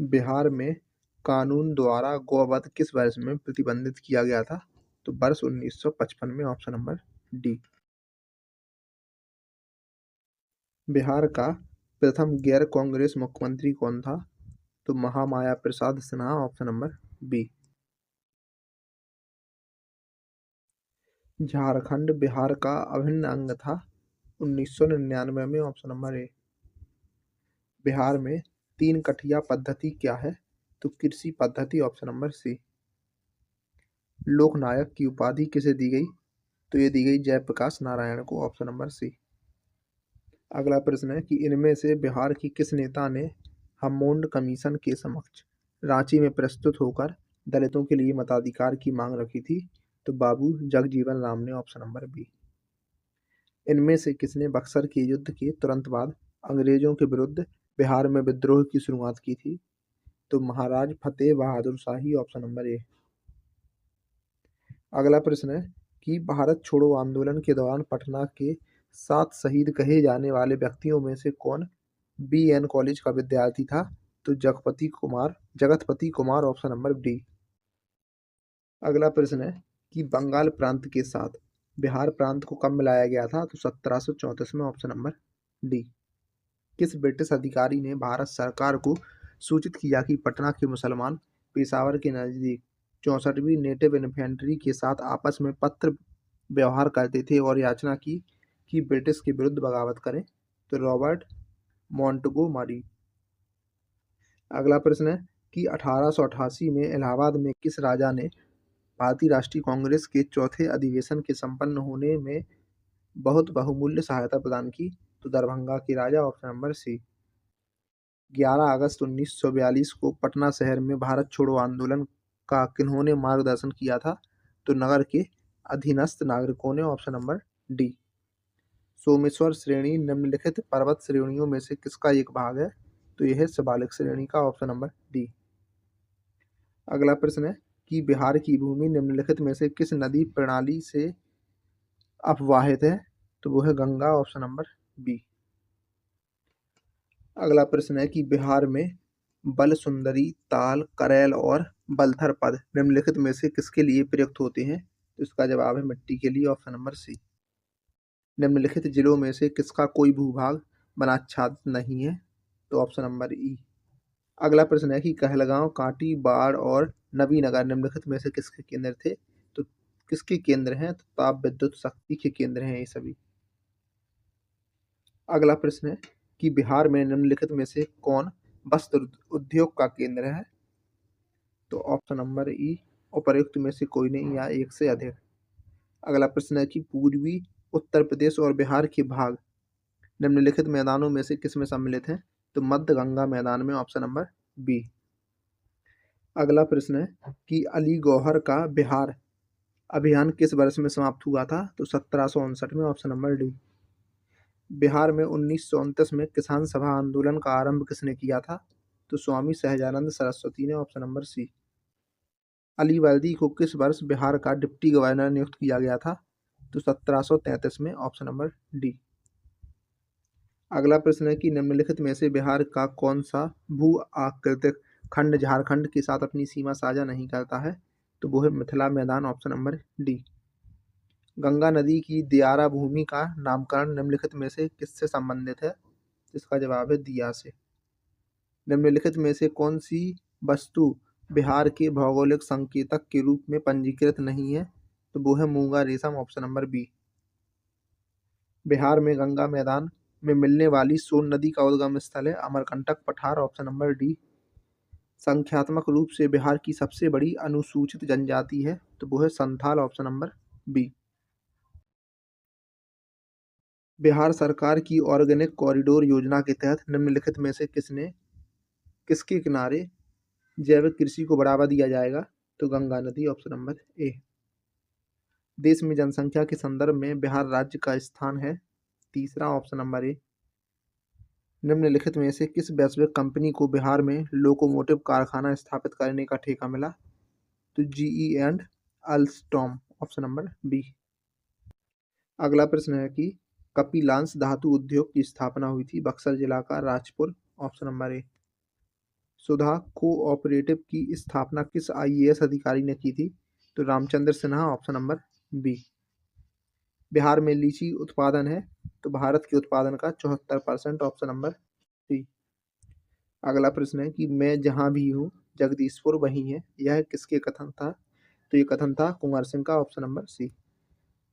बिहार में कानून द्वारा गौवध किस वर्ष में प्रतिबंधित किया गया था? तो वर्ष 1955 में, ऑप्शन नंबर डी। बिहार का प्रथम गैर कांग्रेस मुख्यमंत्री कौन था? तो Mahamaya Prasad Sinha, option number B. Jharkhand Bihar का अभिन्न अंग था 1999 में, ऑप्शन नंबर ए। बिहार में तीन कठिया पद्धति क्या है? तो कृषि पद्धति, ऑप्शन नंबर सी। लोकनायक की उपाधि किसे दी गई? तो ये दी गई जयप्रकाश नारायण को, ऑप्शन नंबर सी। अगला प्रश्न है कि इनमें से बिहार की किस नेता ने हार्मोन कमीशन के समक्ष रांची में प्रस्तुत होकर दलितों के लिए मताधिकार की मांग रखी थी? तो बाबू जगजीवन राम ने, ऑप्शन नंबर बी। इनमें से किसने बक्सर के युद्ध के तुरंत बाद अंग्रेजों के विरुद्ध बिहार में विद्रोह की शुरुआत की थी? तो महाराज फतेह बहादुर शाही, ऑप्शन नंबर ए। अगला प्रश्न है कि भारत छोड़ो आंदोलन के दौरान पटना के 7 शहीद कहे जाने वाले व्यक्तियों में से कौन बीएन कॉलेज का विद्यार्थी था? तो Jagatpati Kumar, option number D. अगला प्रश्न है कि बंगाल प्रांत के साथ बिहार प्रांत को कब मिलाया गया था? तो 1734 में, ऑप्शन नंबर डी। किस ब्रिटिश अधिकारी ने भारत सरकार को सूचित किया कि पटना के मुसलमान पेशावर के नजदीक 64वीं नेटिव इन्फेंट्री के साथ आपस में पत्र व्यवहार करते थे और याचना की कि ब्रिटिश के विरुद्ध बगावत करें? तो रॉबर्ट मॉन्टगोमरी। अगला प्रश्न है कि 1888 में इलाहाबाद में किस राजा ने भारतीय राष्ट्रीय कांग्रेस के चौथे अधिवेशन के संपन्न होने में बहुत बहुमूल्य सहायता प्रदान की? तो दरभंगा के राजा, ऑप्शन नंबर सी। 11 अगस्त 1942 को पटना शहर में भारत छोड़ो आंदोलन का किन्होंने मार्गदर्शन किया था? तो नगर के अधीनस्थ नागरिकों ने, ऑप्शन नंबर डी। सोमेश्वर श्रेणी निम्नलिखित पर्वत श्रेणियों में से किसका एक भाग है? तो यह है शिवालिक श्रेणी का, ऑप्शन नंबर डी। अगला प्रश्न है कि बिहार की भूमि निम्नलिखित में से किस नदी प्रणाली से अपवाहित है? तो वो है गंगा, ऑप्शन नंबर बी। अगला प्रश्न है कि बिहार में बलसुंदरी, ताल, करेल और बलथर पद निम्नलिखित में से किसके लिए प्रयुक्त होते हैं? तो इसका जवाब है मिट्टी के लिए, ऑप्शन नंबर सी। निम्नलिखित जिलों में से किसका कोई भूभाग वनाच्छादित नहीं है? तो ऑप्शन नंबर ई। अगला प्रश्न है कि कहलगांव, कांटी, बाढ़ और नबीनगर निम्नलिखित में से किसके केंद्र थे? तो किसके केंद्र हैं? तो ताप विद्युत शक्ति के केंद्र हैं ये सभी। अगला प्रश्न है कि बिहार में निम्नलिखित में से कौन वस्त्र उद्योग का केंद्र है? तो ऑप्शन नंबर ई, उपर्युक्त में से कोई नहीं या एक से अधिक। अगला प्रश्न है कि पूर्वी उत्तर प्रदेश और बिहार के भाग निम्नलिखित मैदानों में से किसमें सम्मिलित हैं? तो मध्य गंगा मैदान में, ऑप्शन नंबर बी। अगला प्रश्न है कि अली गौहर का बिहार अभियान किस वर्ष में समाप्त हुआ था? तो 1759 में, ऑप्शन नंबर डी। बिहार में 1929 में किसान सभा आंदोलन का आरंभ किसने किया था? तो स्वामी सहजानंद सरस्वती ने, ऑप्शन नंबर सी। अली वर्दी को किस वर्ष बिहार का डिप्टी गवर्नर नियुक्त किया गया था? तो 1733 में, ऑप्शन नंबर डी। अगला प्रश्न है कि निम्नलिखित में से बिहार का कौन सा भू आकृतिक खंड झारखंड के साथ अपनी सीमा साझा नहीं करता है? तो वो है मिथिला मैदान, ऑप्शन नंबर डी। गंगा नदी की दियारा भूमि का नामकरण निम्नलिखित में से किससे संबंधित है? इसका जवाब है दिया से। निम्नलिखित में से कौन सी वस्तु बिहार के भौगोलिक संकेतक के रूप में पंजीकृत नहीं है? तो वो है मूंगा रेशम, ऑप्शन नंबर बी। बिहार में गंगा मैदान में मिलने वाली सोन नदी का उद्गम स्थल है अमरकंटक पठार, ऑप्शन नंबर डी। संख्यात्मक रूप से बिहार की सबसे बड़ी अनुसूचित जनजाति है? तो वो है Santhal, option number B. Bihar सरकार की ऑर्गेनिक कॉरिडोर योजना के तहत निम्नलिखित में से किसके किनारे जैविक कृषि को बढ़ावा दिया जाएगा? तो गंगा नदी, ऑप्शन नंबर ए। देश में जनसंख्या के संदर्भ में बिहार राज्य का स्थान है तीसरा, ऑप्शन नंबर ए। निम्नलिखित में से किस वैश्विक कंपनी को बिहार में लोकोमोटिव कारखाना स्थापित करने का ठेका मिला? तो GE and Alstom, option number B. अगला प्रश्न है कि कपिलांश धातु उद्योग की स्थापना हुई थी बक्सर जिला का Rajpur, option number A. Sudha cooperative की स्थापना किस आईएएस अधिकारी ने की थी? तो Ramchandra Sinha, option number B. Bihar में लीची उत्पादन है, तो भारत के उत्पादन का 74%, ऑप्शन नंबर सी। अगला प्रश्न है कि मैं जहां भी हूँ जगदीशपुर वही है, यह किसके कथन था? तो ये कथन था कुंवर सिंह का, ऑप्शन नंबर सी।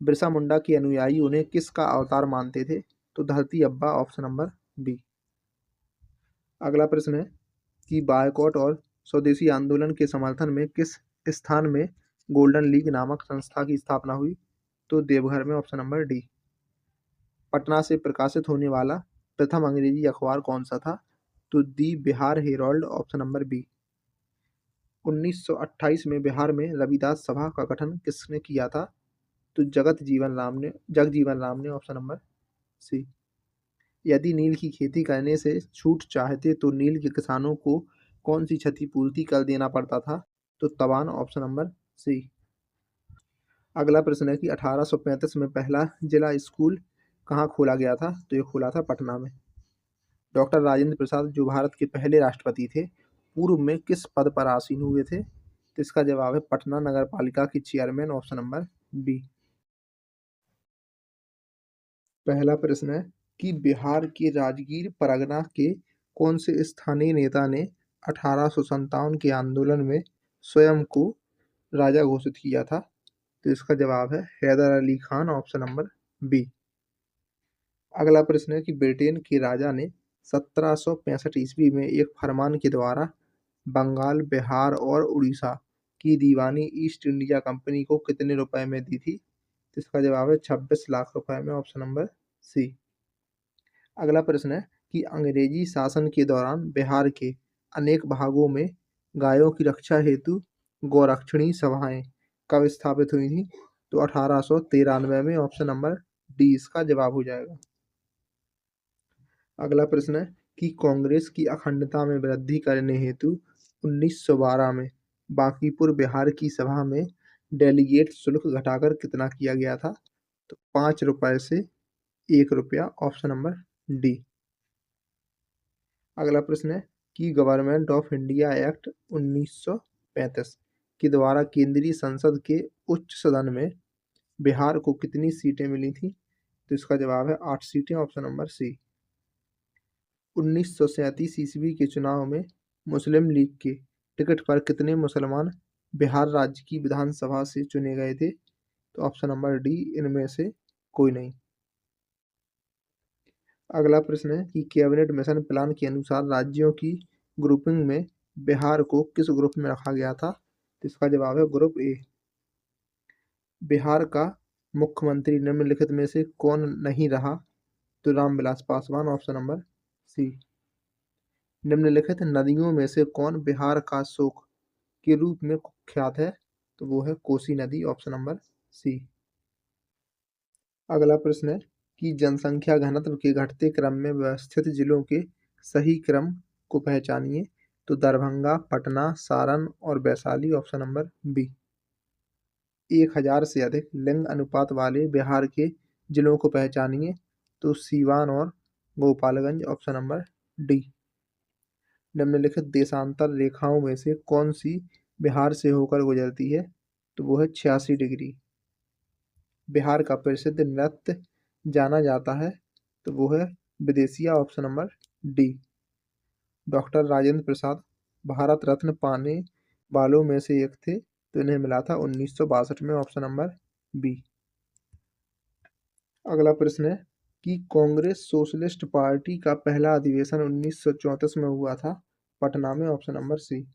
बिरसा मुंडा के अनुयायी उन्हें किसका अवतार मानते थे? तो धरती अब्बा, ऑप्शन नंबर बी। अगला प्रश्न है कि बायकॉट और स्वदेशी आंदोलन के समर्थन में किस स्थान में गोल्डन लीग नामक संस्था की स्थापना हुई? तो देवघर में, ऑप्शन नंबर डी। पटना से प्रकाशित होने वाला प्रथम अंग्रेजी अखबार कौन सा था? तो the Bihar Herald, option number B. 1928 में बिहार में रविदास सभा का गठन किसने किया था? तो जगजीवन राम ने, ऑप्शन नंबर सी। यदि नील की खेती करने से छूट चाहते तो नील के किसानों को कौन सी क्षतिपूर्ति कर देना पड़ता था? तो तवान, ऑप्शन नंबर सी। अगला प्रश्न है कि 1835 में पहला जिला स्कूल कहाँ खोला गया था? तो ये खोला था पटना में। डॉक्टर राजेंद्र प्रसाद जो भारत के पहले राष्ट्रपति थे, पूर्व में किस पद पर आसीन हुए थे? तो इसका जवाब है पटना नगर पालिका की चेयरमैन, ऑप्शन नंबर बी। पहला प्रश्न है कि बिहार के राजगीर परगना के कौन से स्थानीय नेता ने 1857 के आंदोलन में स्वयं को राजा घोषित किया था? तो इसका जवाब है Haidar Ali Khan, option number B. अगला प्रश्न है कि ब्रिटेन के राजा ने 1765 ईस्वी में एक फरमान के द्वारा बंगाल, बिहार और उड़ीसा की दीवानी ईस्ट इंडिया कंपनी को कितने रुपए में दी थी? तो इसका जवाब है 26 लाख रुपए में, ऑप्शन नंबर सी। अगला प्रश्न है कि अंग्रेजी शासन के दौरान बिहार के अनेक भागों में गायों की रक्षा हेतु गौरक्षणी सभाएं कब स्थापित हुई थी? तो 1893 में, ऑप्शन नंबर डी इसका जवाब हो जाएगा। अगला प्रश्न है कि कांग्रेस की अखंडता में वृद्धि करने हेतु 1912 में बांकीपुर बिहार की सभा में डेलीगेट शुल्क घटाकर कितना किया गया था? तो 5 रुपए से 1 रुपया, ऑप्शन नंबर डी। अगला प्रश्न है कि गवर्नमेंट ऑफ इंडिया एक्ट 1935 के द्वारा केंद्रीय संसद के उच्च सदन में बिहार को कितनी सीटें मिली थी? तो इसका जवाब है 8 सीटें, ऑप्शन नंबर सी। 1937 ईस्वी के चुनाव में मुस्लिम लीग के टिकट पर कितने मुसलमान बिहार राज्य की विधानसभा से चुने गए थे? तो ऑप्शन नंबर डी इनमें से कोई नहीं। अगला प्रश्न है कि कैबिनेट मिशन प्लान के अनुसार राज्यों की ग्रुपिंग में बिहार को किस ग्रुप में रखा गया था? तो इसका जवाब है ग्रुप ए। बिहार का मुख्यमंत्री निम्नलिखित में से कौन नहीं रहा? तो Ramvilas Paswan, option number C. निम्नलिखित नदियों में से कौन बिहार का शोक के रूप में कुख्यात है? तो वो है कोसी नदी, ऑप्शन नंबर सी। अगला प्रश्न है कि जनसंख्या घनत्व के घटते क्रम में व्यवस्थित जिलों के सही क्रम को पहचानिए। तो दरभंगा, पटना, सारण और वैशाली, ऑप्शन नंबर बी। 1000 से अधिक लिंग अनुपात वाले बिहार के जिलों को पहचानिए। तो सीवान और गोपालगंज, ऑप्शन नंबर डी। निम्नलिखित देशांतर रेखाओं में से कौन सी बिहार से होकर गुजरती है? तो वो है 86 डिग्री। बिहार का प्रसिद्ध नृत्य जाना जाता है, तो वो है Bidesia, option number D. Doctor Rajendra Prasad Bharat Ratna पाने वालों में से एक थे, तो इन्हें मिला था 1962 में, ऑप्शन नंबर बी। अगला प्रश्न है कि कांग्रेस सोशलिस्ट पार्टी का पहला अधिवेशन 1934 में हुआ था पटना में, ऑप्शन नंबर सी।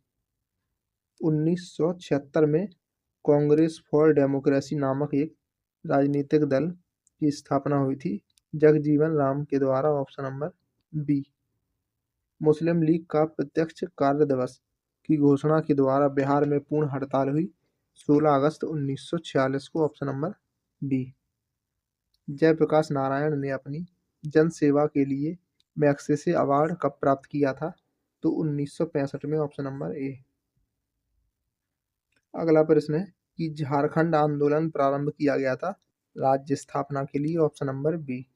1976 में कांग्रेस फॉर डेमोक्रेसी नामक एक राजनीतिक दल की स्थापना हुई थी जगजीवन राम के द्वारा, ऑप्शन नंबर बी। मुस्लिम लीग का प्रत्यक्ष कार्य दिवस की घोषणा के द्वारा बिहार में पूर्ण हड़ताल हुई 16 अगस्त 1946 को, option number B. Jayaprakash Narayan ने अपनी जन सेवा के लिए मैग्सेसे अवार्ड कब प्राप्त किया था? तो 1965 में, ऑप्शन नंबर ए। अगला प्रश्न है कि झारखंड आंदोलन प्रारंभ किया गया था राज्य स्थापना के लिए, ऑप्शन नंबर बी।